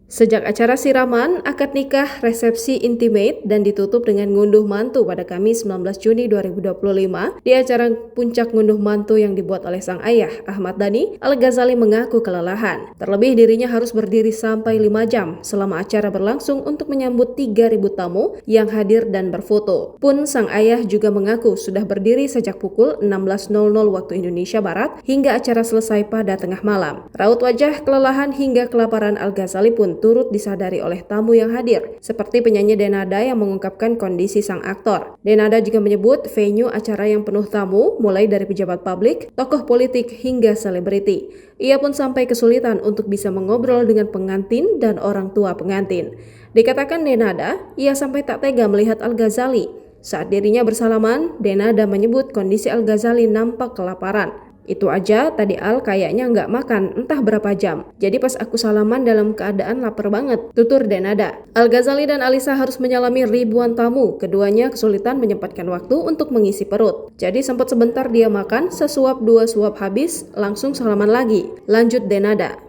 Sejak acara siraman, akad nikah, resepsi intimate, dan ditutup dengan ngunduh mantu pada Kamis 19 Juni 2025, di acara puncak ngunduh mantu yang dibuat oleh sang ayah, Ahmad Dhani, Al-Ghazali mengaku kelelahan. Terlebih dirinya harus berdiri sampai 5 jam selama acara berlangsung untuk menyambut 3.000 tamu yang hadir dan berfoto. Pun sang ayah juga mengaku sudah berdiri sejak pukul 16.00 waktu Indonesia Barat hingga acara selesai pada tengah malam. Raut wajah kelelahan hingga kelaparan Al-Ghazali pun turut disadari oleh tamu yang hadir, seperti penyanyi Denada yang mengungkapkan kondisi sang aktor. Denada juga menyebut venue acara yang penuh tamu, mulai dari pejabat publik, tokoh politik, hingga selebriti. Ia pun sampai kesulitan untuk bisa mengobrol dengan pengantin dan orang tua pengantin. Dikatakan Denada, ia sampai tak tega melihat Al-Ghazali. Saat dirinya bersalaman, Denada menyebut kondisi Al-Ghazali nampak kelaparan. Itu aja, tadi Al kayaknya nggak makan entah berapa jam. Jadi pas aku salaman dalam keadaan lapar banget, tutur Denada. Al-Ghazali dan Alisa harus menyalami ribuan tamu. Keduanya kesulitan menyempatkan waktu untuk mengisi perut. Jadi sempat sebentar dia makan, sesuap dua suap habis, langsung salaman lagi. Lanjut Denada.